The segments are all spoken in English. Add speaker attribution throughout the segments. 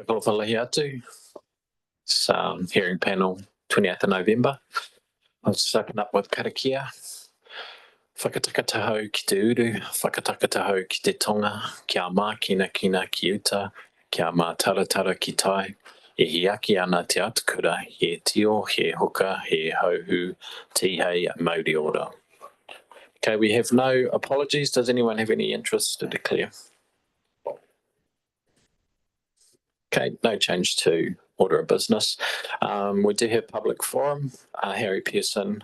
Speaker 1: Whakawhalahi atu. It's hearing panel 28th of November. I was open up with karakia. Whakatakatahau ki te uru, whakatakatahau ki te tonga, kia mā kina ki uta, kia mā taratara ki tai, e hiaki ana te atukura, he tio, he hoka, he hauhu, tihei, Māori ora. Okay, we have no apologies. Does anyone have any interest to declare? Okay, no change to order of business. We do have public forum. Harry Pearson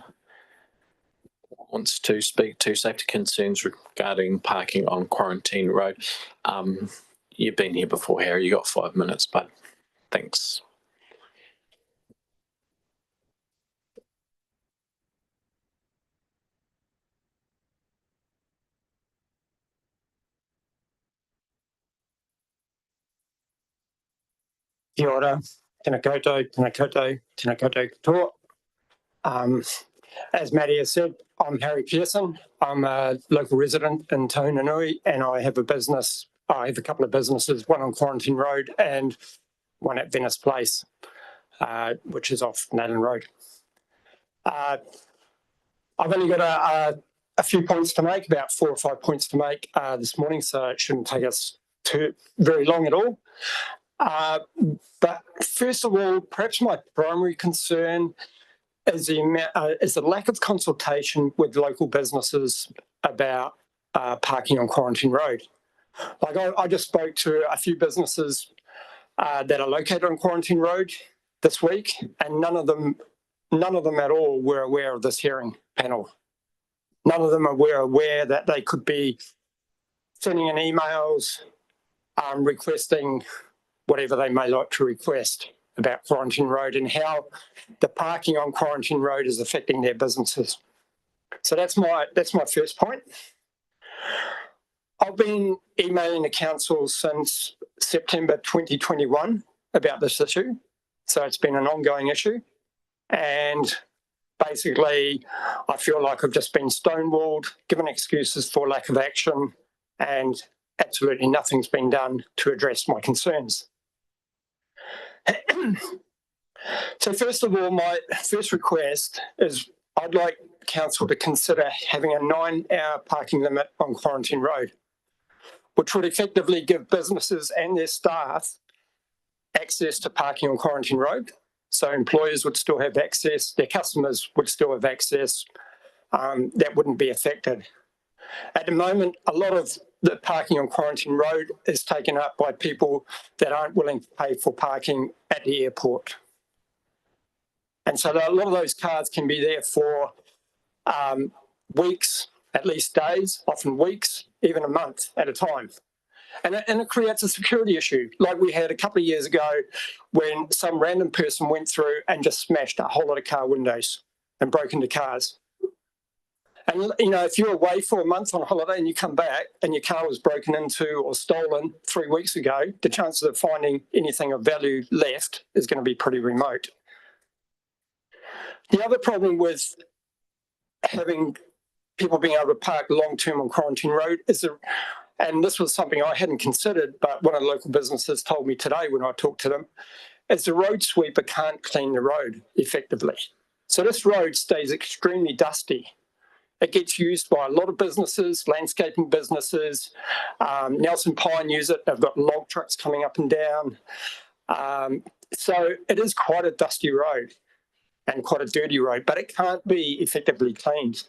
Speaker 1: wants to speak to safety concerns regarding parking on Quarantine Road. You've been here before, Harry. You got 5 minutes, but thanks.
Speaker 2: Kia ora, tēnā koutou, tēnā koutou, tēnā koutou katoa. As Maddie has said, I'm Harry Pearson. I'm a local resident in Taunanui and I have a business. I have a couple of businesses, one on Quarantine Road and one at Venice Place, which is off Nathan Road. I've only got a few points to make, about 4 or 5 points to make this morning, so it shouldn't take us too very long at all. But first of all, perhaps my primary concern is the lack of consultation with local businesses about parking on Quarantine Road. Like I just spoke to a few businesses that are located on Quarantine Road this week, and none of them at all were aware of this hearing panel. None of them were aware that they could be sending in emails requesting whatever they may like to request about Quarantine Road and how the parking on Quarantine Road is affecting their businesses. So that's my first point. I've been emailing the council since September 2021 about this issue. So it's been an ongoing issue. And basically, I feel like I've just been stonewalled, given excuses for lack of action, and absolutely nothing's been done to address my concerns. So first of all, my first request is I'd like council to consider having a 9-hour parking limit on Quarantine Road, which would effectively give businesses and their staff access to parking on Quarantine Road. So employers would still have access, their customers would still have access, that wouldn't be affected. At the moment, a lot of the parking on Quarantine Road is taken up by people that aren't willing to pay for parking at the airport. And so a lot of those cars can be there for weeks, at least days, often weeks, even a month at a time. And it creates a security issue, like we had a couple of years ago when some random person went through and just smashed a whole lot of car windows and broke into cars. And, you know, if you're away for a month on holiday and you come back and your car was broken into or stolen 3 weeks ago, the chances of finding anything of value left is going to be pretty remote. The other problem with having people being able to park long-term on Quarantine Road is, and this was something I hadn't considered, but one of the local businesses told me today when I talked to them, is the road sweeper can't clean the road effectively. So this road stays extremely dusty. It gets used by a lot of businesses, landscaping businesses. Nelson Pine use it. They've got log trucks coming up and down. So it is quite a dusty road and quite a dirty road, but it can't be effectively cleaned.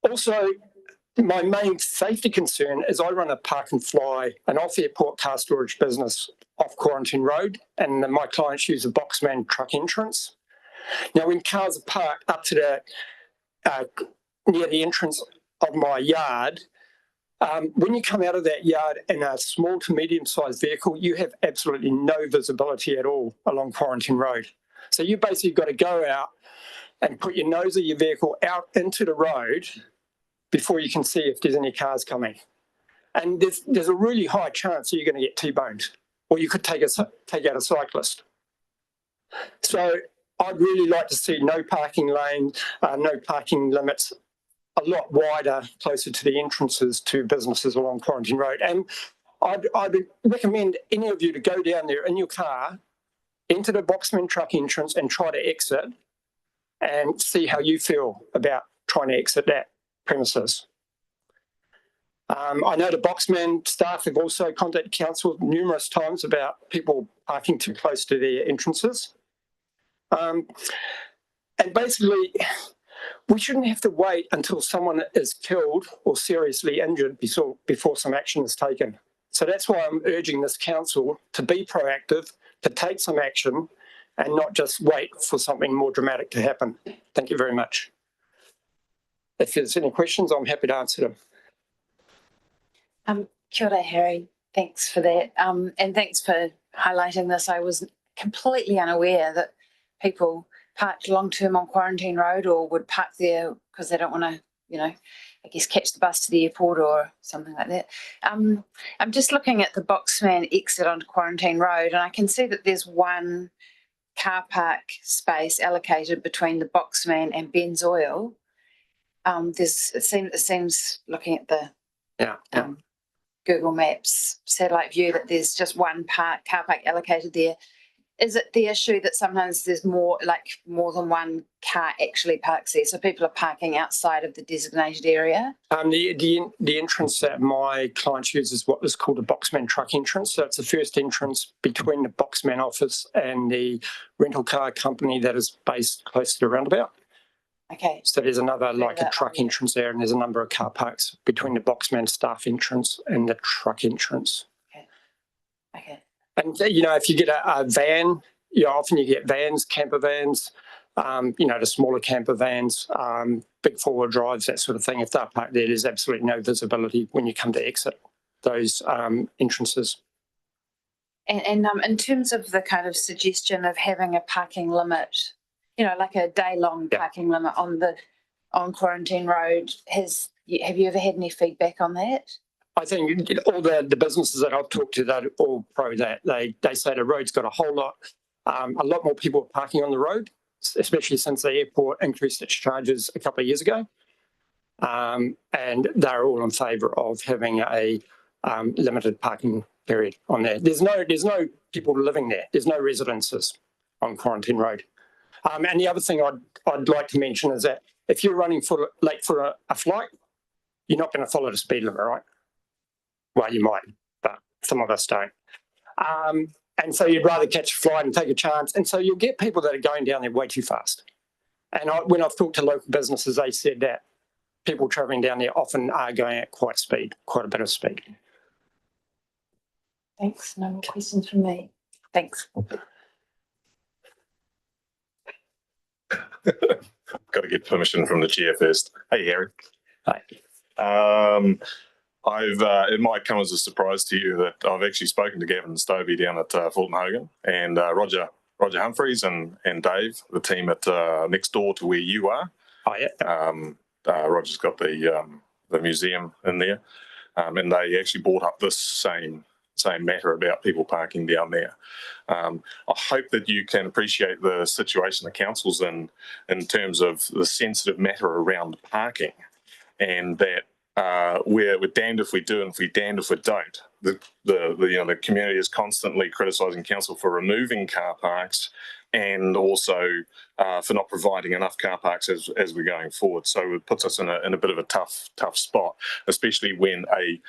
Speaker 2: Also, my main safety concern is I run a park and fly, an off-airport car storage business off Quarantine Road, and my clients use a Boxman truck entrance. Now, when cars are parked up to the near the entrance of my yard, when you come out of that yard in a small to medium-sized vehicle, you have absolutely no visibility at all along Quarantine Road. So you basically got to go out and put your nose of your vehicle out into the road before you can see if there's any cars coming. And there's a really high chance that you're going to get T-boned, or you could take out a cyclist. So I'd really like to see no parking lanes, no parking limits, a lot wider, closer to the entrances to businesses along Quarantine Road. And I'd recommend any of you to go down there in your car, enter the Boxman truck entrance and try to exit and see how you feel about trying to exit that premises. I know the Boxman staff have also contacted council numerous times about people parking too close to their entrances. And basically, we shouldn't have to wait until someone is killed or seriously injured before some action is taken. So that's why I'm urging this council to be proactive, to take some action, and not just wait for something more dramatic to happen. Thank you very much. If there's any questions, I'm happy to answer them.
Speaker 3: Kia ora, Harry. Thanks for that. And thanks for highlighting this. I was completely unaware that people parked long-term on Quarantine Road or would park there because they don't want to, you know, I guess catch the bus to the airport or something like that. I'm just looking at the Boxman exit onto Quarantine Road, and I can see that there's one car park space allocated between the Boxman and Ben's Oil. It seems looking at the Google Maps satellite view that there's just one car park allocated there. Is it the issue that sometimes there's more than one car actually parks there, so people are parking outside of the designated area?
Speaker 2: The entrance that my client uses is what is called a Boxman truck entrance. So it's the first entrance between the Boxman office and the rental car company that is based close to the roundabout.
Speaker 3: Okay.
Speaker 2: So there's another a truck entrance there, and there's a number of car parks between the Boxman staff entrance and the truck entrance.
Speaker 3: Okay.
Speaker 2: And, if you get a van, often you get vans, camper vans, the smaller camper vans, big four-wheel drives, that sort of thing. If they're parked there, there's absolutely no visibility when you come to exit those entrances.
Speaker 3: And in terms of the kind of suggestion of having a parking limit, like a day-long parking limit on Quarantine Road, have you ever had any feedback on that?
Speaker 2: I think all the businesses that I've talked to, they're all pro that. They say the road's got a lot more people parking on the road, especially since the airport increased its charges a couple of years ago. And they're all in favour of having a limited parking period on there. There's no people living there. There's no residences on Quarantine Road. And the other thing I'd like to mention is that if you're running late for a flight, you're not going to follow the speed limit, right? Well, you might, but some of us don't. And so you'd rather catch a flight and take a chance. And so you'll get people that are going down there way too fast. And when I've talked to local businesses, they said that people travelling down there often are going at quite a bit of speed.
Speaker 3: Thanks. No more questions from me. Thanks.
Speaker 4: Got to get permission from the chair first. Hey, Harry.
Speaker 2: Hi.
Speaker 4: It might come as a surprise to you that I've actually spoken to Gavin Stovey down at Fulton Hogan, and Roger Humphreys and Dave, the team at next door to where you are.
Speaker 2: Oh yeah.
Speaker 4: Roger's got the museum in there, and they actually brought up this same matter about people parking down there. I hope that you can appreciate the situation the council's in terms of the sensitive matter around parking, and that we're damned if we do and we're damned if we don't. The community is constantly criticising council for removing car parks and also for not providing enough car parks as we're going forward. So it puts us in a bit of a tough spot, especially when a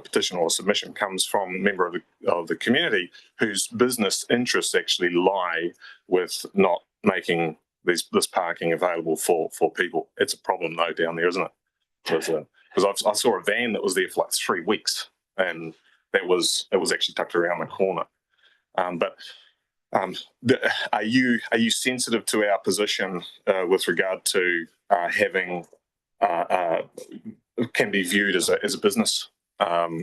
Speaker 4: petition or a submission comes from a member of the community whose business interests actually lie with not making this parking available for people. It's a problem though down there, isn't it? Because I saw a van that was there for like 3 weeks, and it was actually tucked around the corner. Are you sensitive to our position with regard to having can be viewed as a business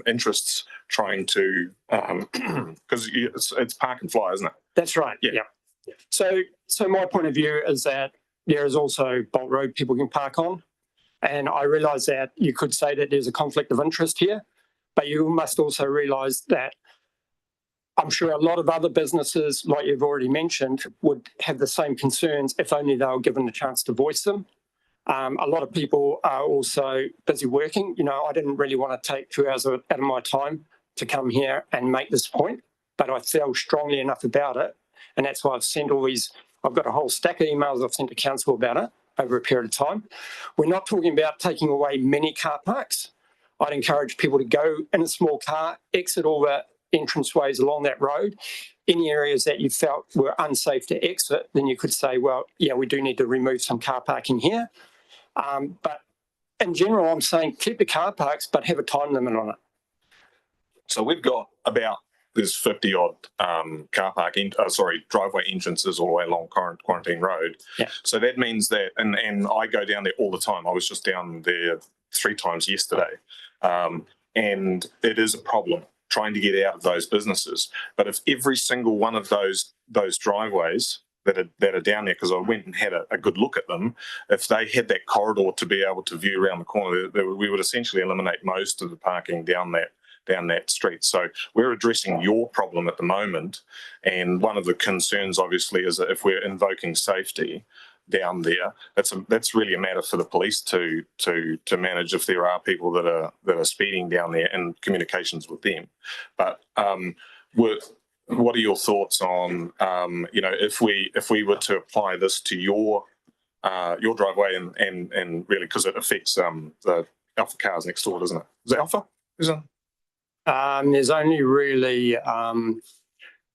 Speaker 4: interests trying to because it's park and fly, isn't it?
Speaker 2: That's right. Yeah. So my point of view is that there is also Bolt Road people can park on. And I realise that you could say that there's a conflict of interest here, but you must also realise that I'm sure a lot of other businesses, like you've already mentioned, would have the same concerns if only they were given the chance to voice them. A lot of people are also busy working. You know, I didn't really want to take 2 hours out of my time to come here and make this point, but I felt strongly enough about it. And that's why I've sent all these, I've got a whole stack of emails I've sent to council about it over a period of time. We're not talking about taking away many car parks. I'd encourage people to go in a small car, exit all the entranceways along that road. Any areas that you felt were unsafe to exit, then you could say, well, yeah, we do need to remove some car parking here. But in general, I'm saying keep the car parks, but have a time limit on it.
Speaker 4: So we've got about, there's 50 odd driveway entrances all the way along Quarantine Road.
Speaker 2: Yeah.
Speaker 4: So that means that, and I go down there all the time. I was just down there 3 times yesterday. And it is a problem trying to get out of those businesses. But if every single one of those driveways that are down there, because I went and had a good look at them, if they had that corridor to be able to view around the corner, we would essentially eliminate most of the parking down that street. So we're addressing your problem at the moment. And one of the concerns, obviously, is that if we're invoking safety down there, that's really a matter for the police to manage if there are people that are speeding down there and communications with them. But what are your thoughts on if we were to apply this to your driveway and really, because it affects the Alpha cars next door, doesn't it? Is it Alpha? Is it?
Speaker 2: There's only really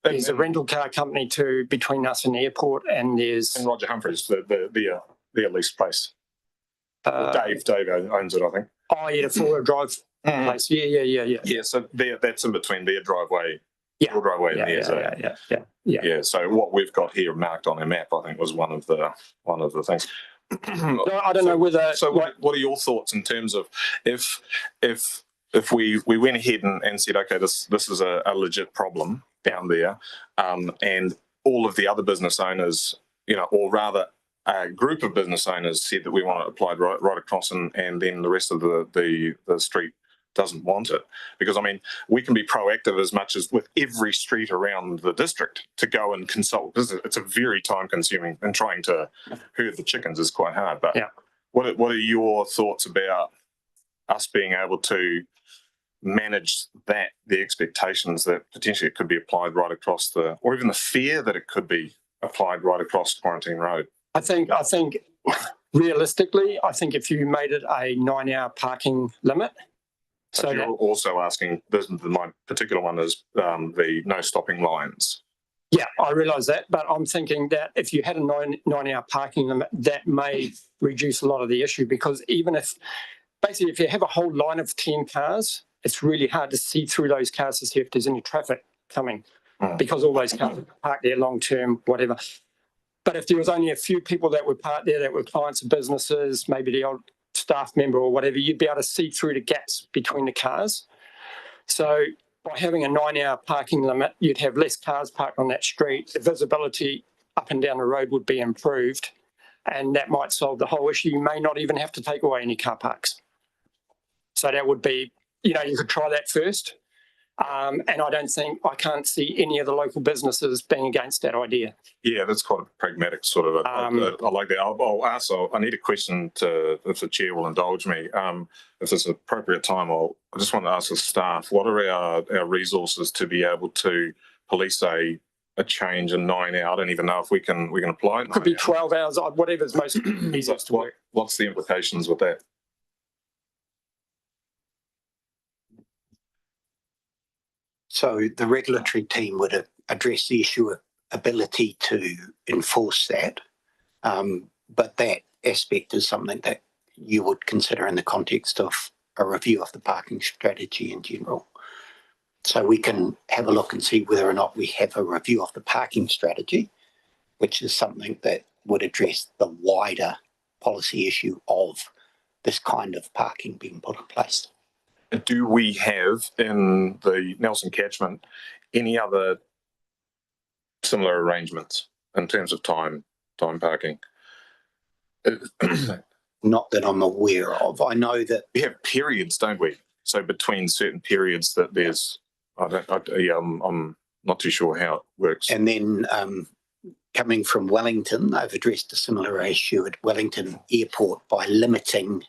Speaker 2: there's a rental car company between us and the airport, and there's
Speaker 4: and Roger Humphreys, their lease place. Dave owns it, I think.
Speaker 2: Oh yeah, the 4-wheel drive place. Yeah.
Speaker 4: Yeah, so that's in between their driveway.
Speaker 2: Yeah.
Speaker 4: Your driveway and theirs. Yeah. So what we've got here marked on our map, I think, was one of the things.
Speaker 2: No, I don't know whether.
Speaker 4: So what are your thoughts in terms of if we went ahead and said, okay, this is a legit problem down there, and all of the other business owners, or rather a group of business owners said that we want it applied right across, and then the rest of the street doesn't want it, because we can be proactive as much as with every street around the district to go and consult. It's a very time consuming, and trying to herd the chickens is quite hard. But what are your thoughts about us being able to manage the expectations that potentially it could be applied right across or even the fear that it could be applied right across Quarantine Road?
Speaker 2: I think realistically, I think if you made it a 9-hour parking limit.
Speaker 4: So you're also asking, my particular one is the no stopping lines.
Speaker 2: Yeah, I realise that, but I'm thinking that if you had a 9-hour parking limit, that may reduce a lot of the issue, because even if you have a whole line of 10 cars, it's really hard to see through those cars to see if there's any traffic coming, because all those cars are parked there long term, whatever. But if there was only a few people that were parked there that were clients of businesses, maybe the old staff member or whatever, you'd be able to see through the gaps between the cars. So by having a 9-hour parking limit, you'd have less cars parked on that street. The visibility up and down the road would be improved, and that might solve the whole issue. You may not even have to take away any car parks. So that would be, you could try that first. And I can't see any of the local businesses being against that idea.
Speaker 4: Yeah, that's quite a pragmatic sort of. I like that. I'll ask. I need a question if the chair will indulge me. If it's an appropriate time, I just want to ask the staff: what are our resources to be able to police a change in 9 hours? I don't even know if we can apply it.
Speaker 2: It could be 12 hours, whatever's most easiest to work.
Speaker 4: What's the implications with that?
Speaker 5: So the regulatory team would address the issue of ability to enforce that, but that aspect is something that you would consider in the context of a review of the parking strategy in general. So we can have a look and see whether or not we have a review of the parking strategy, which is something that would address the wider policy issue of this kind of parking being put in place.
Speaker 4: Do we have in the Nelson catchment any other similar arrangements in terms of time parking?
Speaker 5: Not that I'm aware of. I know that
Speaker 4: we have periods, don't we? So between certain periods that there's, I'm not too sure how it works.
Speaker 5: And then coming from Wellington, they've addressed a similar issue at Wellington Airport by limiting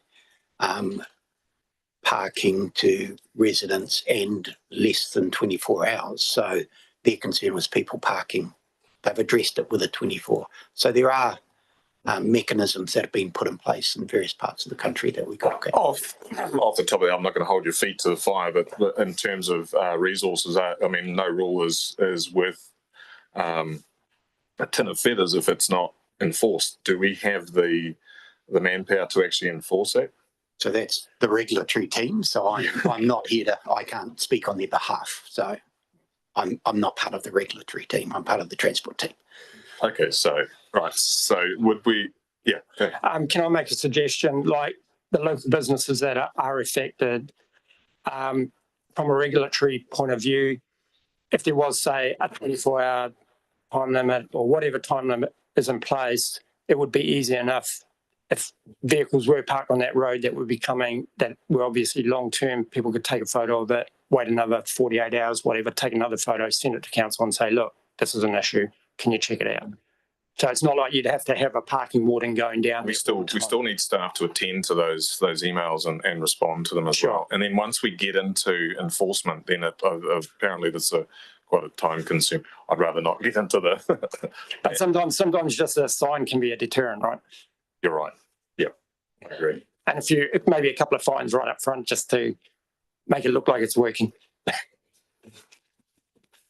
Speaker 5: parking to residents and less than 24 hours. So their concern was people parking. They've addressed it with a 24. So there are mechanisms that have been put in place in various parts of the country that we could look at.
Speaker 4: Off the top of that, I'm not going to hold your feet to the fire, but in terms of resources, I mean, no rule is worth a tin of feathers if it's not enforced. Do we have the manpower to actually enforce that?
Speaker 5: So that's the regulatory team. So I'm not here to, I can't speak on their behalf. So I'm not part of the regulatory team. I'm part of the transport team.
Speaker 4: Okay, so right. So would we? Yeah. Okay.
Speaker 2: Can I make a suggestion? Like the local businesses that are affected, from a regulatory point of view, if there was, say, a 24-hour time limit or whatever time limit is in place, it would be easy enough if vehicles were parked on that road that would be coming, that were obviously long-term, people could take a photo of it, wait another 48 hours, whatever, take another photo, send it to council and say, look, this is an issue. Can you check it out? So it's not like you'd have to have a parking warden going down.
Speaker 4: We still need staff to attend to those emails and respond to them as well. And then once we get into enforcement, then apparently there's quite a time consume. I'd rather not get into the.
Speaker 2: But sometimes just a sign can be a deterrent, right?
Speaker 4: You're right. Yep, I agree.
Speaker 2: And if maybe a couple of fines right up front just to make it look like it's working.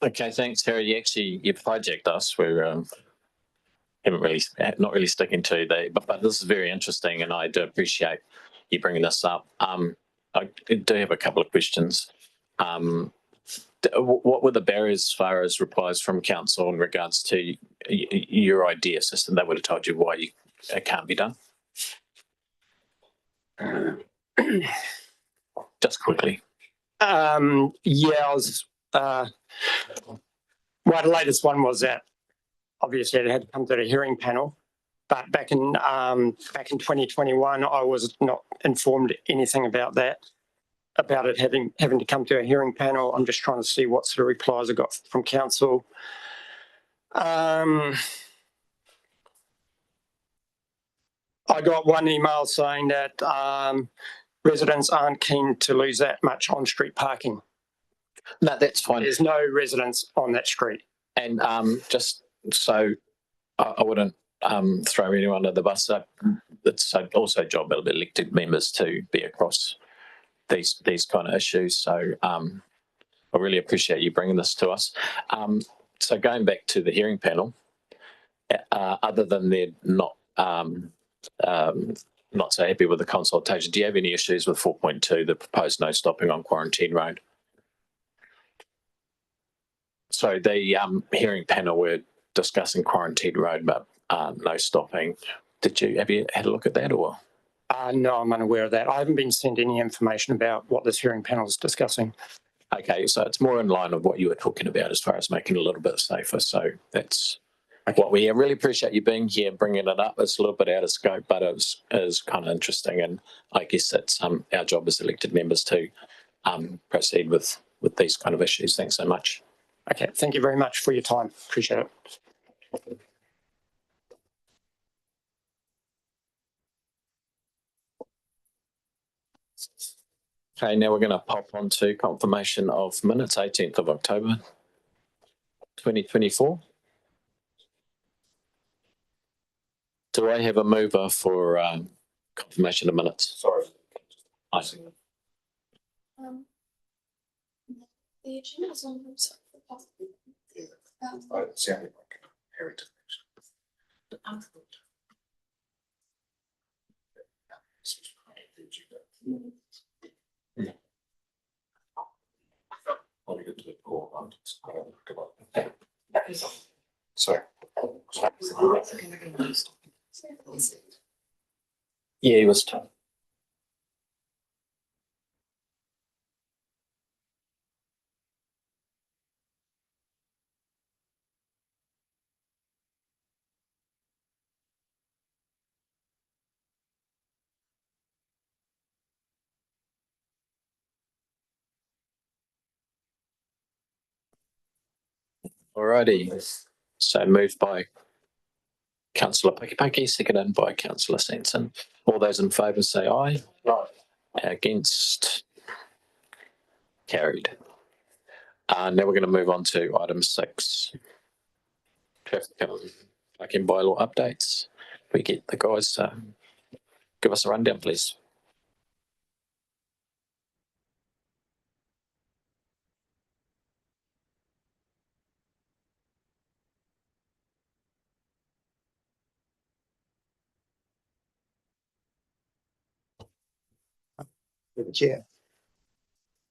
Speaker 1: Okay, thanks, Harry. You project us. We're not really sticking to but this is very interesting, and I do appreciate you bringing this up. I do have a couple of questions. What were the barriers as far as replies from council in regards to your idea system? They would have told you why it can't be done. Just quickly.
Speaker 2: I was. The latest one was that obviously it had to come to the hearing panel, but back in 2021, I was not informed anything about that, about it having to come to a hearing panel. I'm just trying to see what sort of replies I got from council. I got one email saying that residents aren't keen to lose that much on-street parking.
Speaker 1: No, that's fine.
Speaker 2: There's no residents on that street.
Speaker 1: And just so I wouldn't throw anyone under the bus, it's also a job of elected members to be across these kind of issues. So I really appreciate you bringing this to us. So going back to the hearing panel, other than they're not so happy with the consultation, do you have any issues with 4.2, the proposed no stopping on Quarantine Road? So the hearing panel were discussing Quarantine Road, but no stopping. Have you had a look at that, or?
Speaker 2: No, I'm unaware of that. I haven't been sent any information about what this hearing panel is discussing.
Speaker 1: Okay, so it's more in line with what you were talking about as far as making it a little bit safer. So that's what we really appreciate you being here, bringing it up. It's a little bit out of scope, but it is kind of interesting. And I guess it's our job as elected members to proceed with these kind of issues. Thanks so much.
Speaker 2: Okay, thank you very much for your time. Appreciate it.
Speaker 1: Okay, now we're going to pop on to confirmation of minutes, 18th of October, 2024. Do I have a mover for confirmation of minutes?
Speaker 4: Sorry.
Speaker 1: I see.
Speaker 6: The agenda is on the website.
Speaker 4: It sounded like Harry did. Sorry.
Speaker 1: Yeah, he was told. Alrighty, so moved by Councillor Pakipaki, seconded by Councillor Sanson. All those in favour say aye. Aye. Against? Carried. Now we're going to move on to item 6. Traffic parking bylaw updates. We get the guys to give us a rundown, please.
Speaker 5: Chair.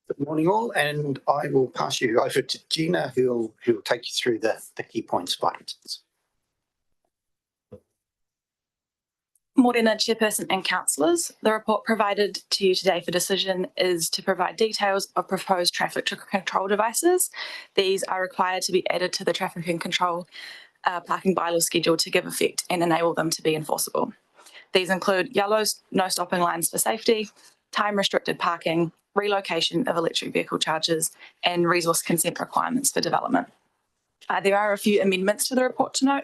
Speaker 5: Good morning all, and I will pass you over to Gina who'll take you through the key points of items.
Speaker 7: Morena, Chairperson and Councillors. The report provided to you today for decision is to provide details of proposed traffic control devices. These are required to be added to the traffic and control parking bylaw schedule to give effect and enable them to be enforceable. These include yellow no stopping lines for safety, time restricted parking, relocation of electric vehicle charges, and resource consent requirements for development. There are a few amendments to the report to note.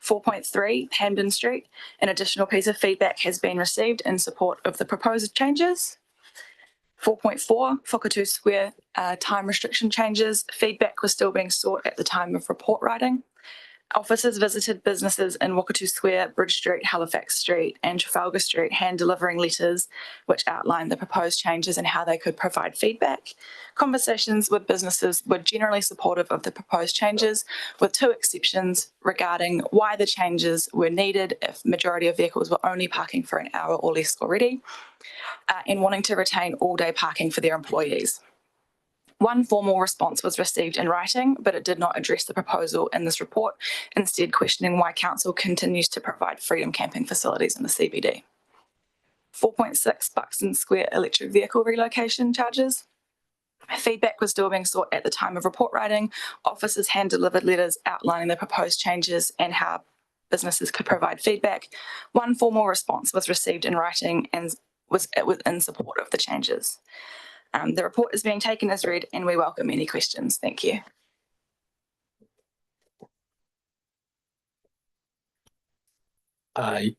Speaker 7: 4.3 Hampden Street, an additional piece of feedback has been received in support of the proposed changes. 4.4 Whakatū Square time restriction changes. Feedback was still being sought at the time of report writing. Officers visited businesses in Whakatū Square, Bridge Street, Halifax Street and Trafalgar Street, hand delivering letters which outlined the proposed changes and how they could provide feedback. Conversations with businesses were generally supportive of the proposed changes, with 2 exceptions regarding why the changes were needed if majority of vehicles were only parking for an hour or less already, and wanting to retain all-day parking for their employees. 1 formal response was received in writing, but it did not address the proposal in this report, instead questioning why Council continues to provide freedom camping facilities in the CBD. 4.6 Buxton Square electric vehicle relocation charges. Feedback was still being sought at the time of report writing. Officers hand-delivered letters outlining the proposed changes and how businesses could provide feedback. 1 formal response was received in writing and was in support of the changes. The report is being taken as read and we welcome any questions. Thank you.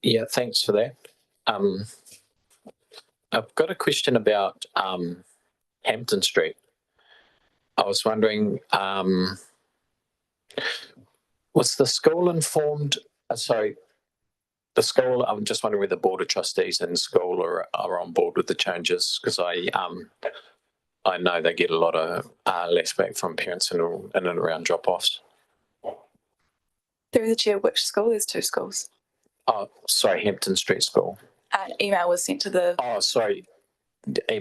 Speaker 1: Yeah, thanks for that. I've got a question about Hampden Street. I was wondering, was the school informed, the school, I'm just wondering whether the Board of Trustees and school are on board with the changes, because I know they get a lot of less back from parents in and around drop-offs.
Speaker 7: Through the chair, which school? There's 2 schools.
Speaker 1: Oh, sorry, Hampden Street School.
Speaker 7: An email was sent to the...
Speaker 1: Oh, sorry.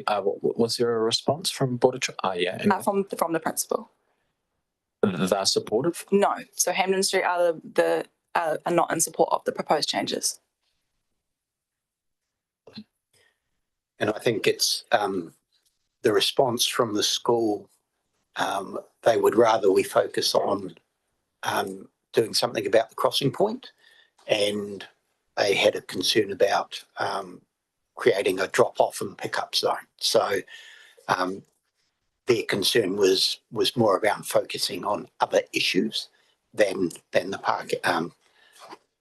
Speaker 1: Was there a response from Board of Trustees? Oh, yeah.
Speaker 7: from the principal.
Speaker 1: They're supportive?
Speaker 7: No. So Hampden Street are not in support of the proposed changes.
Speaker 5: And I think it's the response from the school, they would rather we focus on doing something about the crossing point, and they had a concern about creating a drop-off and pick-up zone. So their concern was more around focusing on other issues than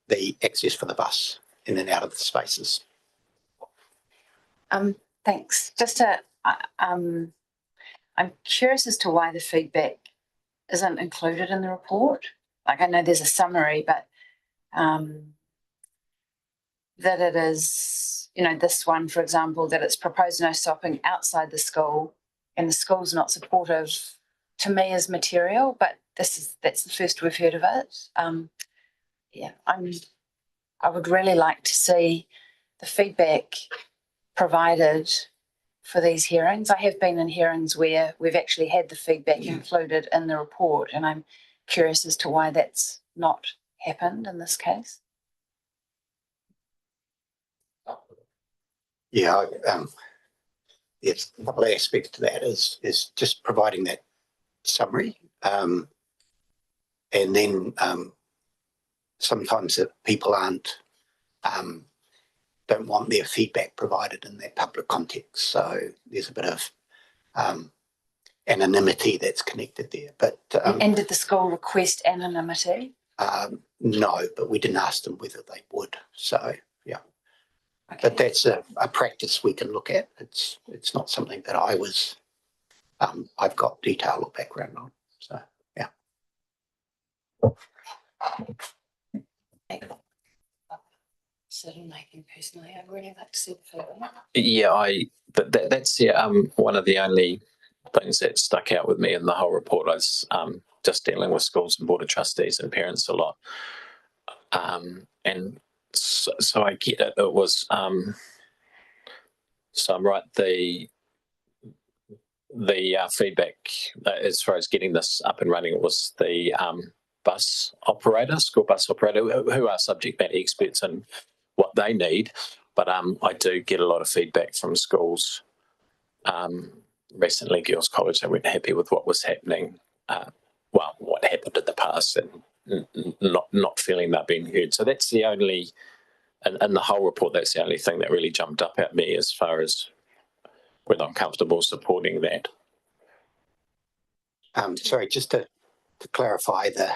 Speaker 5: the access for the bus in and out of the spaces.
Speaker 3: Thanks. I'm curious as to why the feedback isn't included in the report. Like, I know there's a summary, but that it is, this one, for example, that it's proposed no stopping outside the school and the school's not supportive, to me is material, but that's the first we've heard of it. I would really like to see the feedback provided for these hearings. I have been in hearings where we've actually had the feedback included in the report, and I'm curious as to why that's not happened in this case.
Speaker 5: Yeah, it's a couple of aspects to that is just providing that summary, and then sometimes if people don't want their feedback provided in that public context, so there's a bit of anonymity that's connected there. But
Speaker 3: and did the school request anonymity?
Speaker 5: No, but we didn't ask them whether they would. So, yeah.
Speaker 3: Okay.
Speaker 5: But that's a practice we can look at. It's not something that I've got detail or background on. So, yeah.
Speaker 3: Decision making personally, I'd really like to see the further.
Speaker 1: Yeah, that's one of the only things that stuck out with me in the whole report. I was just dealing with schools and board of trustees and parents a lot, and so I get it. It was so I'm right. The feedback as far as getting this up and running was the school bus operator, who are subject matter experts in what they need. But I do get a lot of feedback from schools. Recently, Girls College, they weren't happy with what was happening. What happened in the past, and not feeling they're being heard. So that's the only, in the whole report, that's the only thing that really jumped up at me as far as whether I'm comfortable supporting that.
Speaker 5: Sorry, just to clarify the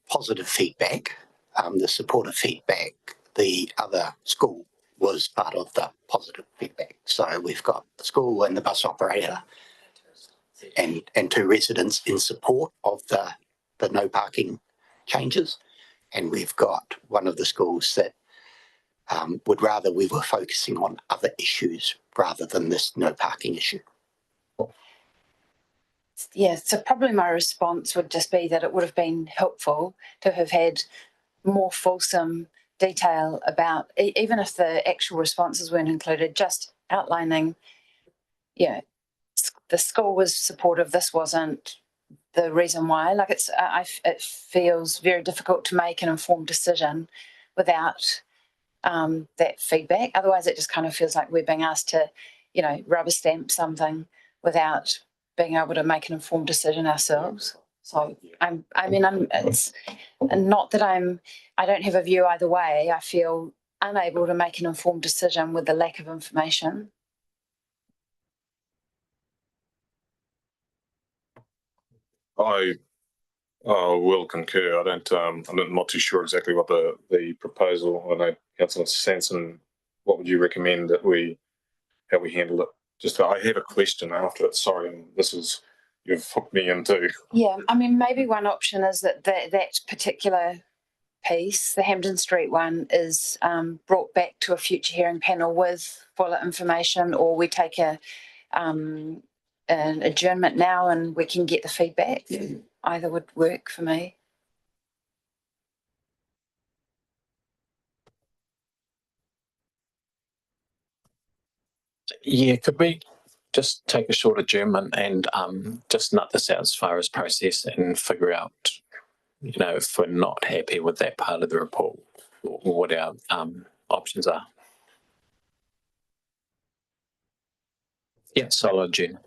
Speaker 5: positive feedback, the supportive feedback, the other school was part of the positive feedback. So we've got the school and the bus operator and two residents in support of the no parking changes. And we've got one of the schools that would rather we were focusing on other issues rather than this no parking issue.
Speaker 3: Yeah, so probably my response would just be that it would have been helpful to have had more fulsome detail about, even if the actual responses weren't included, just outlining, yeah, the school was supportive, this wasn't the reason why. Like it feels very difficult to make an informed decision without that feedback. Otherwise, it just kind of feels like we're being asked to, rubber stamp something without being able to make an informed decision ourselves. So it's not that I don't have a view either way. I feel unable to make an informed decision with the lack of information.
Speaker 4: I will concur. I'm not too sure exactly what the proposal. I know Councillor Sanson, what would you recommend how we handle it? Just I have a question after it. Sorry, you've hooked me into.
Speaker 3: Yeah, maybe one option is that particular piece, the Hampden Street one, is brought back to a future hearing panel with fuller information, or we take an adjournment now and we can get the feedback. Either would work for me.
Speaker 1: Yeah, could we just take a short adjournment and just nut this out as far as process and figure out, if we're not happy with that part of the report, what our options are. Yeah, solid, June.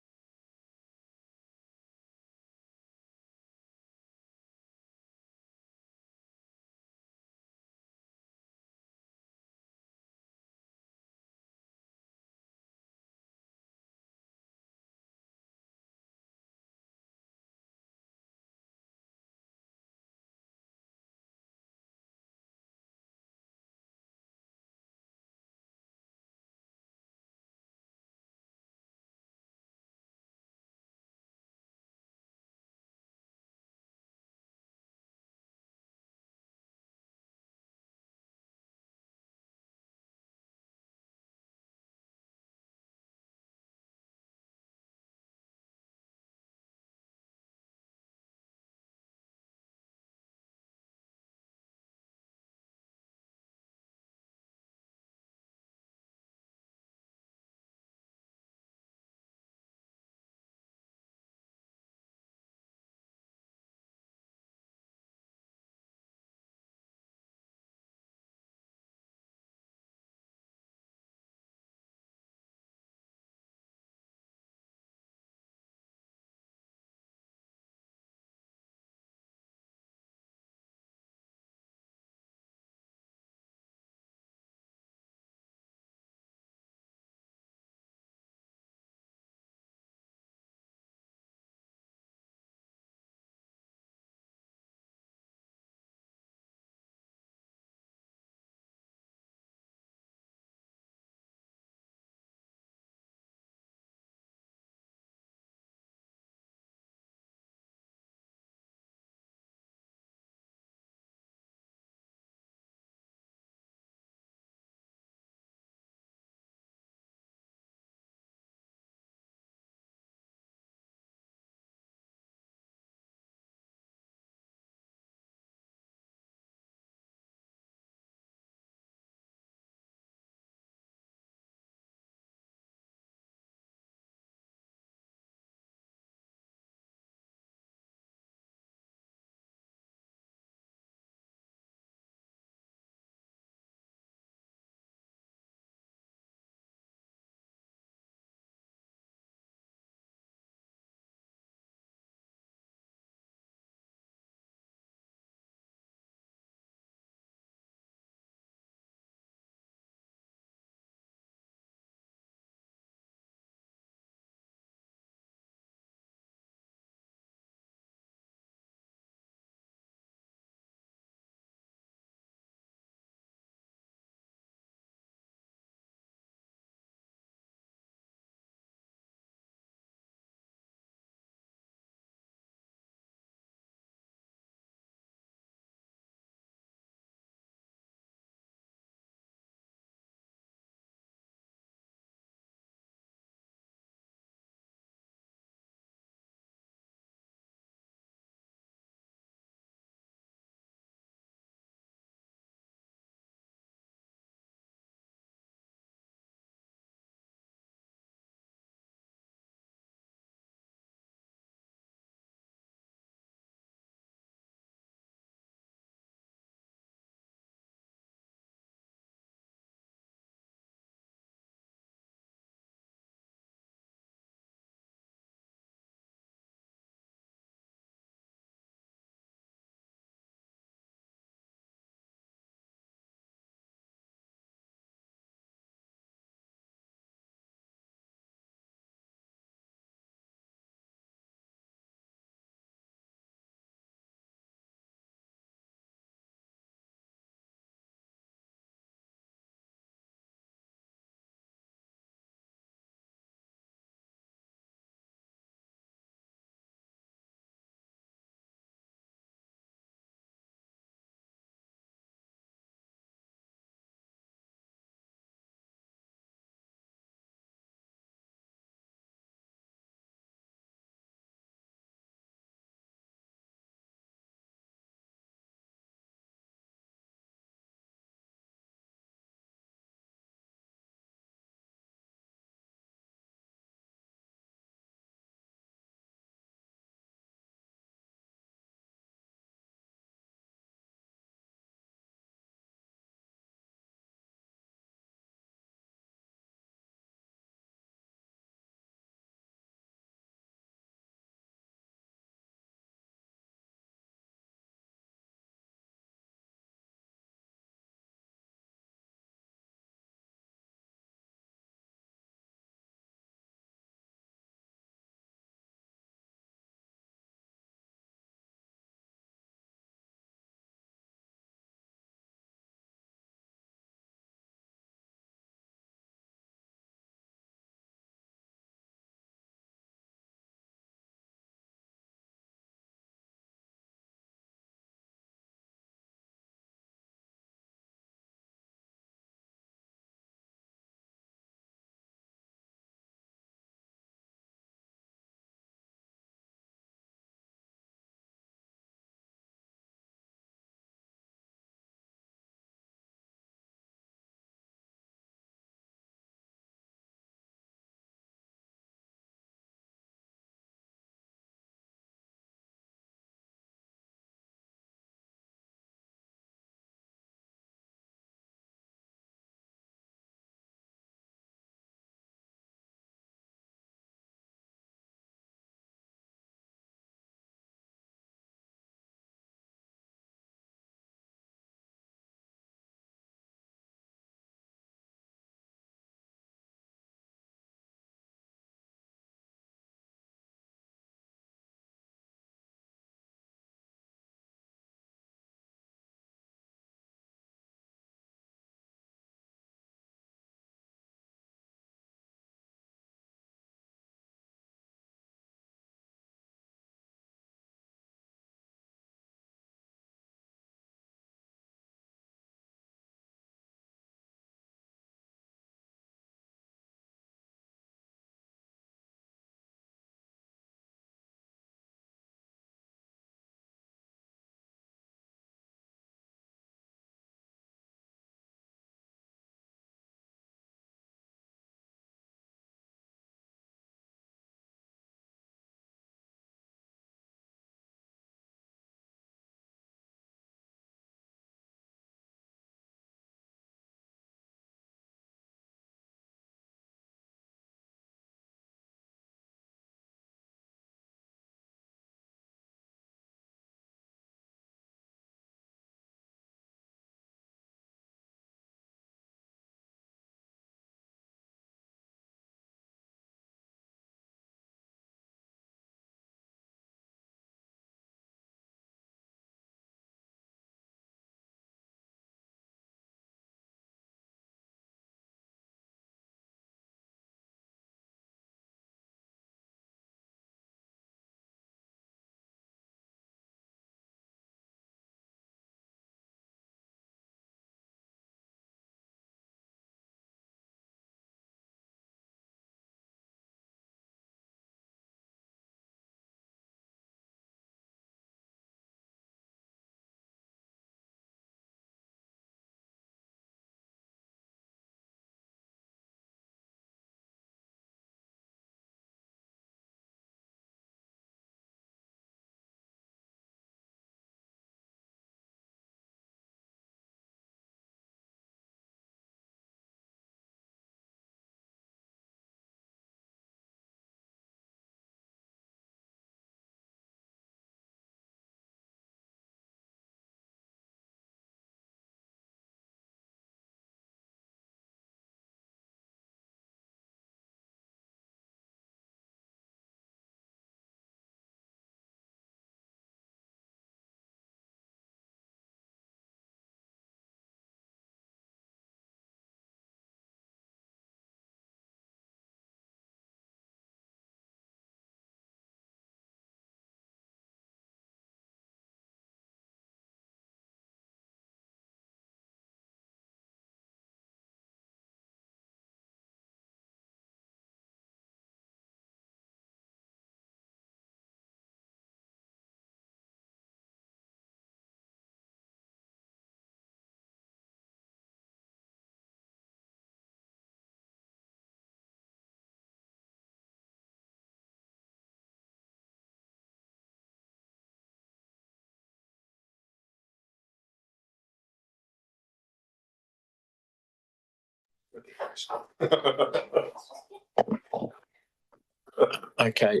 Speaker 1: Okay,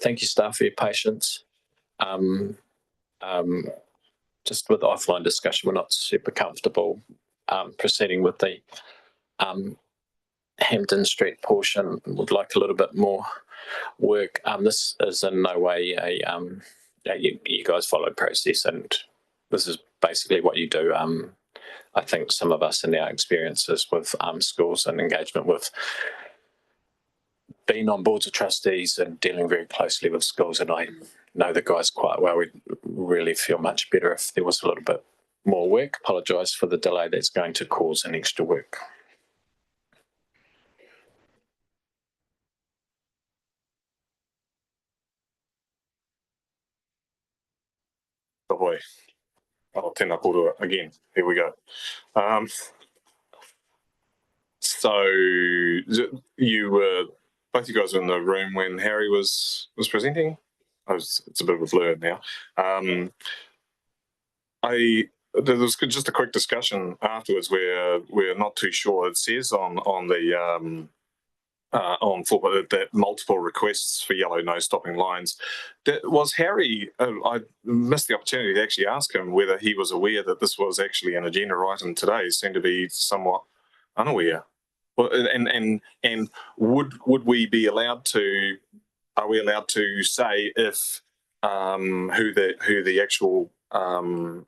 Speaker 1: thank you, staff, for your patience. Just with the offline discussion, we're not super comfortable proceeding with the Hampden Street portion. Would like a little bit more work. This is in no way you guys follow process, and this is basically what you do. I think some of us in our experiences with schools and engagement with being on boards of trustees and dealing very closely with schools, and I know the guys quite well, we'd really feel much better if there was a little bit more work. Apologise for the delay that's going to cause an extra work.
Speaker 4: Oh boy. Oh, tēnā kōrua again. Here we go. So you were, both you guys were in the room when Harry was presenting? It's a bit of a blur now. There was just a quick discussion afterwards where we're not too sure. It says on the that multiple requests for yellow no stopping lines. Was Harry, I missed the opportunity to actually ask him whether he was aware that this was actually an agenda item today. He seemed to be somewhat unaware. Well, and would we be allowed to, are we allowed to say if who the actual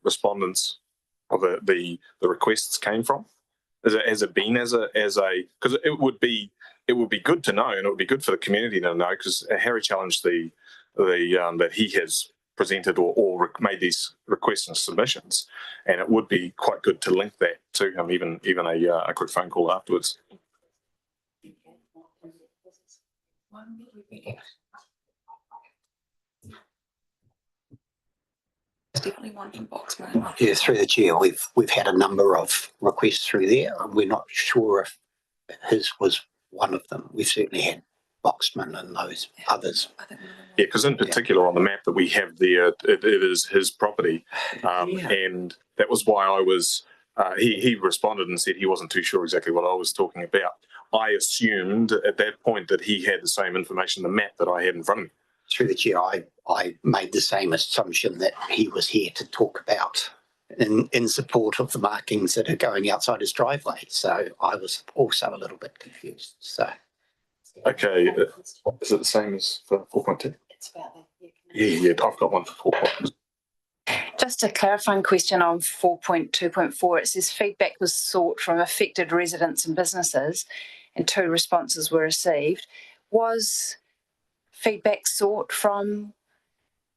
Speaker 4: respondents of the requests came from? Has it been as a because it would be good to know, and it would be good for the community to know, because Harry challenged the that he has presented or made these requests and submissions, and it would be quite good to link that to him, even a quick phone call afterwards.
Speaker 7: Definitely one from Boxman.
Speaker 5: Yeah, through the chair, we've had a number of requests through there. We're not sure if his was one of them. We've certainly had Boxman and those others.
Speaker 4: Yeah, because in particular on the map that we have there, it is his property, and that was why I was. He responded and said he wasn't too sure exactly what I was talking about. I assumed at that point that he had the same information, the map that I had in front of me.
Speaker 5: Through the chair, I made the same assumption that he was here to talk about in support of the markings that are going outside his driveway. So I was also a little bit confused. So
Speaker 4: okay, is it the same as for 4.2?
Speaker 3: It's about that.
Speaker 4: Yeah, I've got one for 4.2.
Speaker 3: Just a clarifying question on 4.2.4. It says feedback was sought from affected residents and businesses, and 2 responses were received. Was feedback sought from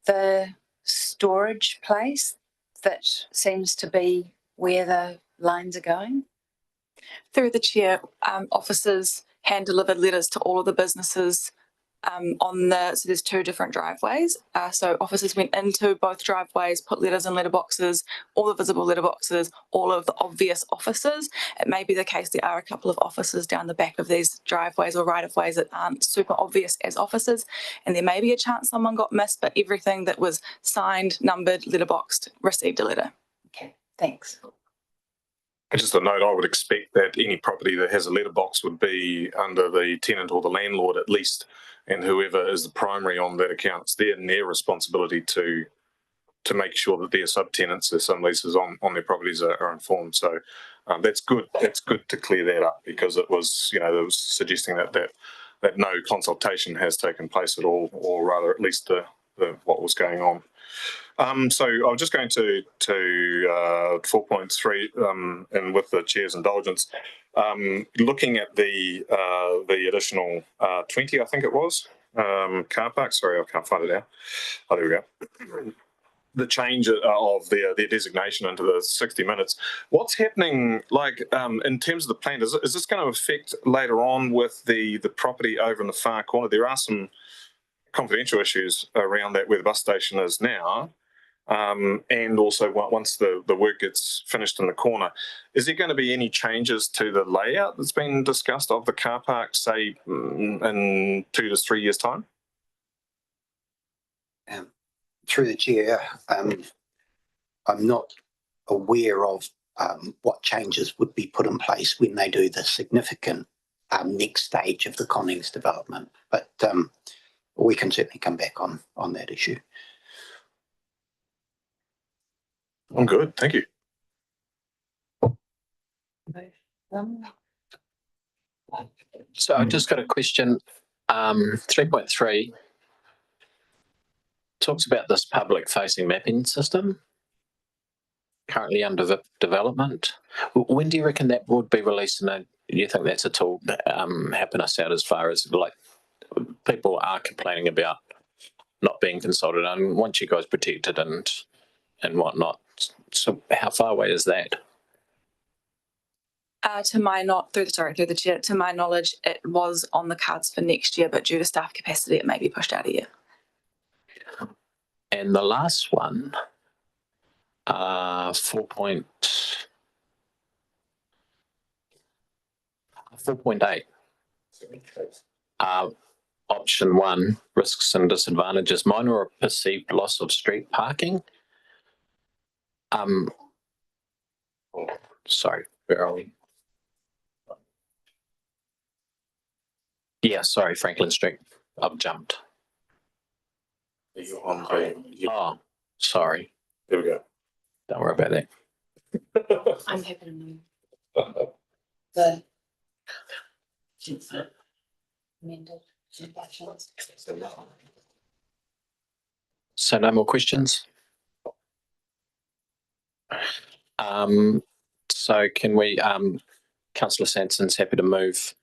Speaker 3: the storage place that seems to be where the lines are going?
Speaker 7: Through the chair, officers hand delivered letters to all of the businesses so there's 2 different driveways. So officers went into both driveways, put letters in letterboxes, all the visible letterboxes, all of the obvious offices. It may be the case there are a couple of offices down the back of these driveways or right-of-ways that aren't super obvious as offices, and there may be a chance someone got missed, but everything that was signed, numbered, letterboxed received a letter.
Speaker 3: Okay, thanks.
Speaker 4: Just a note, I would expect that any property that has a letterbox would be under the tenant or the landlord at least, and whoever is the primary on that account, it's their responsibility to make sure that their subtenants, their subleases on their properties are informed. So that's good. That's good to clear that up, because it was, it was suggesting that no consultation has taken place at all, or rather at least what was going on. So I'm just going to 4.3, and with the chair's indulgence, looking at the additional 20, I think it was, car park. Sorry, I can't find it now. Oh, there we go. The change of their designation into the 60 minutes. What's happening, like, in terms of the plan? Is this going to affect later on with the property over in the far corner? There are some confidential issues around that where the bus station is now. And also once the work gets finished in the corner, is there going to be any changes to the layout that's been discussed of the car park, say, in 2 to 3 years' time?
Speaker 5: Through the chair, I'm not aware of what changes would be put in place when they do the significant next stage of the Connings development. But we can certainly come back on that issue.
Speaker 4: I'm good, thank you.
Speaker 1: So I just got a question. 3.3 talks about this public-facing mapping system currently under development. When do you reckon that would be released? And do you think that's a tool helping us out as far as like people are complaining about not being consulted and want you guys protected and whatnot? So how far away is that?
Speaker 7: Through the chair, to my knowledge, it was on the cards for next year, but due to staff capacity, it may be pushed out a year.
Speaker 1: And the last one, 4.8. Option 1, risks and disadvantages, minor or perceived loss of street parking. Sorry, where are we? Yeah, sorry, Franklin Street. I've jumped.
Speaker 4: You're on page.
Speaker 1: Oh, sorry.
Speaker 4: There we go.
Speaker 1: Don't worry about that.
Speaker 3: I'm happy to move. The amended suggestions.
Speaker 1: So no more questions? So can we, Councillor Sanson's happy to move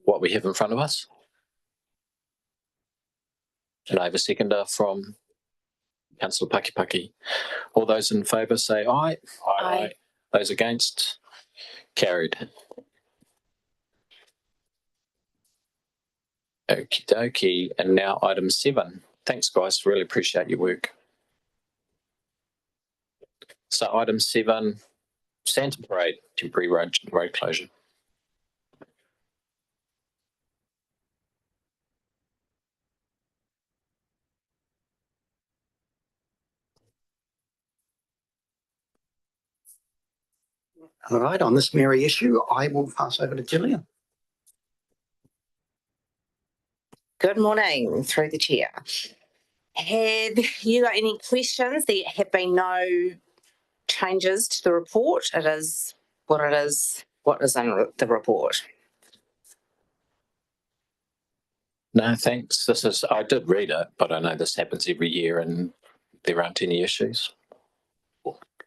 Speaker 1: what we have in front of us? And I have a seconder from Councillor Pakipaki. All those in favour say aye.
Speaker 3: Aye.
Speaker 1: Those against? Carried. Okie dokie. And now item 7. Thanks, guys. Really appreciate your work. So item 7, Santa Parade, temporary road closure.
Speaker 5: All right, on this merry issue, I will pass over to Gillian.
Speaker 8: Good morning, through the chair. Have you got any questions? There have been no changes to the report. It is what it is, what is in the report.
Speaker 1: No, thanks. I did read it, but I know this happens every year and there aren't any issues.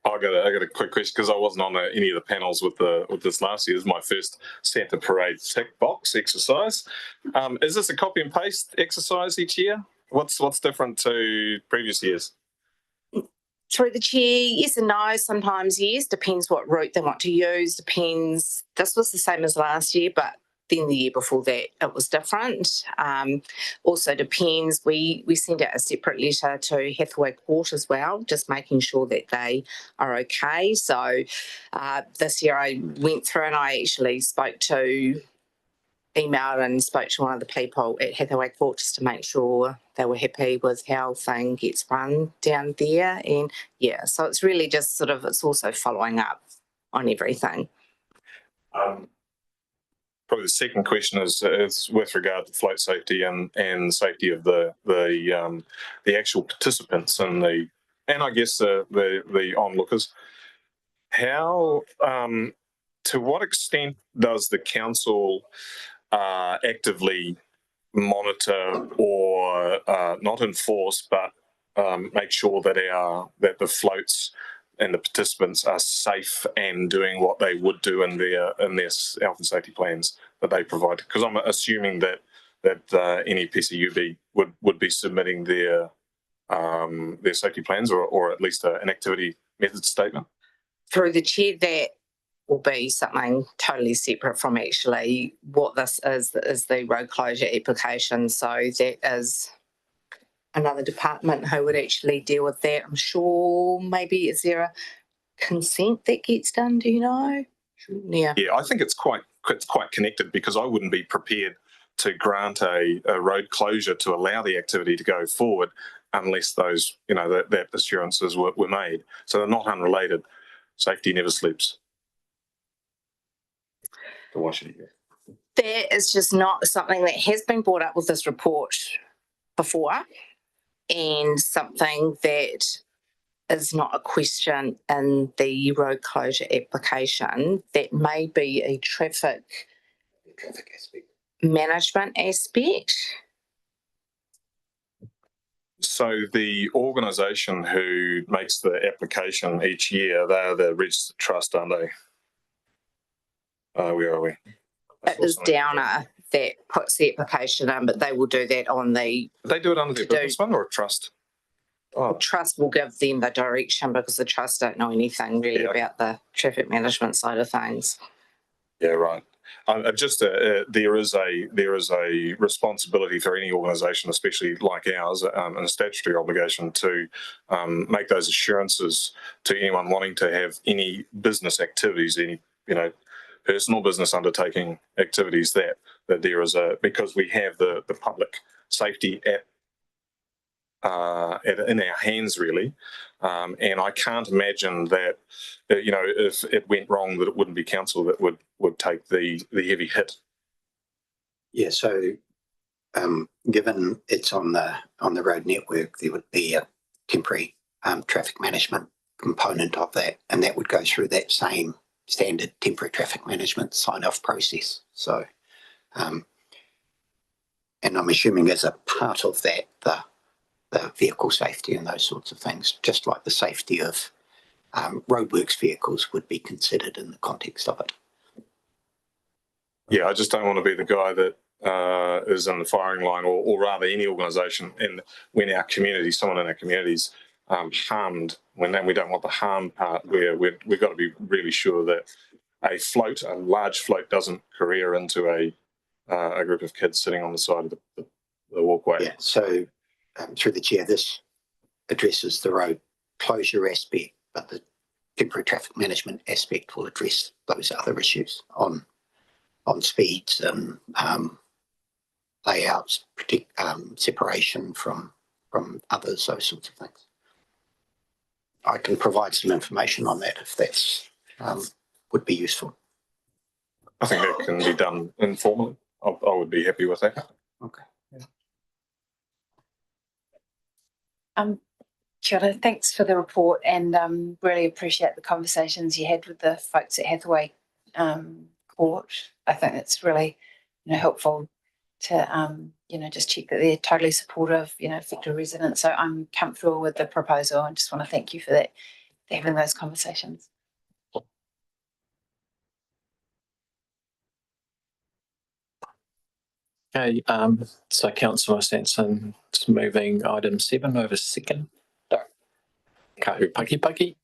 Speaker 4: I got a quick question because I wasn't on any of the panels with this last year. This is my first Santa Parade tick box exercise. Is this a copy and paste exercise each year? What's different to previous years?
Speaker 8: Through the chair, yes and no. Sometimes yes, depends what route they want to use. Depends. This was the same as last year, but then the year before that it was different. Also depends, we send out a separate letter to Hathaway Court as well, just making sure that they are okay. So this year I went through and I actually emailed and spoke to one of the people at Hathaway Court just to make sure they were happy with how things gets run down there. And yeah, so it's really just sort of, it's also following up on everything.
Speaker 4: Probably the second question is with regard to float safety and safety of the actual participants and I guess the onlookers. How to what extent does the council actively monitor or not enforce, but make sure that the floats and the participants are safe and doing what they would do in their health and safety plans that they provide? Because I'm assuming that any PCUB would be submitting their safety plans or at least an activity method statement.
Speaker 8: Through the chair, that will be something totally separate from actually what this is the road closure application. So that is another department who would actually deal with that. I'm sure maybe is there a consent that gets done? Do you know? Yeah.
Speaker 4: Yeah, I think it's quite connected because I wouldn't be prepared to grant a road closure to allow the activity to go forward unless those, that assurances were made. So they're not unrelated. Safety never sleeps. The Washington.
Speaker 8: That is just not something that has been brought up with this report before, and something that is not a question in the road closure application. That may be a traffic
Speaker 5: aspect.
Speaker 8: management aspect.
Speaker 4: So the organisation who makes the application each year, they're the registered trust, aren't they? Where are we?
Speaker 8: It is Downer that puts the application in, but they will do that on the
Speaker 4: They do it under their business fund or a trust? Oh,
Speaker 8: trust will give them the direction, because the trust don't know anything really about the traffic management side of things.
Speaker 4: yeah, right. There is a responsibility for any organisation, especially like ours, and a statutory obligation to make those assurances to anyone wanting to have any business activities, any personal business undertaking activities, that there is because we have the public safety in our hands, really, and I can't imagine that if it went wrong, that it wouldn't be council that would take the heavy hit.
Speaker 5: Yeah, so given it's on the road network, there would be a temporary traffic management component of that, and that would go through that same standard temporary traffic management sign-off process. So, and I'm assuming as a part of that, the vehicle safety and those sorts of things, just like the safety of roadworks vehicles, would be considered in the context of it.
Speaker 4: Yeah, I just don't want to be the guy that is in the firing line, or rather any organisation, and when our community, someone in our communities harmed, then we don't want the harm part, where we've got to be really sure that a large float doesn't career into a group of kids sitting on the side of the walkway.
Speaker 5: Yeah, so through the chair, this addresses the road closure aspect, but the temporary traffic management aspect will address those other issues on speeds and layouts, separation from others, those sorts of things. I can provide some information on that if that's would be useful.
Speaker 4: I think that can be done informally. I would be happy with that.
Speaker 5: Okay.
Speaker 3: Kia ora, thanks for the report, and really appreciate the conversations you had with the folks at Hathaway Court. I think it's really helpful to just check that they're totally supportive, affected residents. So I'm comfortable with the proposal, and just want to thank you for that, for having those conversations.
Speaker 1: Okay, so Councillor Sanson is moving item 7 over second. Kahu Paki.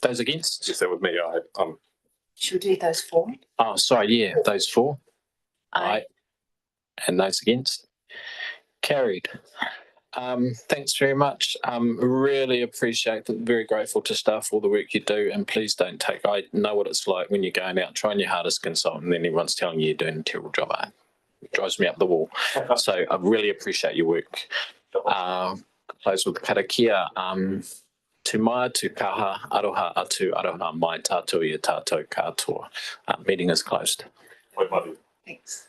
Speaker 1: Those against?
Speaker 4: Just that with me, I'm.
Speaker 3: Should we do those 4?
Speaker 1: Oh, sorry, yeah, those 4. Aye. And those against? Carried. Thanks very much. Really appreciate it. Very grateful to staff for all the work you do, and please don't take. I know what it's like when you're going out trying your hardest consultant, and then everyone's telling you you're doing a terrible job. It drives me up the wall. So I really appreciate your work. Close with karakia. Tu mai, tu kaha, aroha atu, aroha mai tātou i tātou katoa. Meeting is closed.
Speaker 3: Thanks.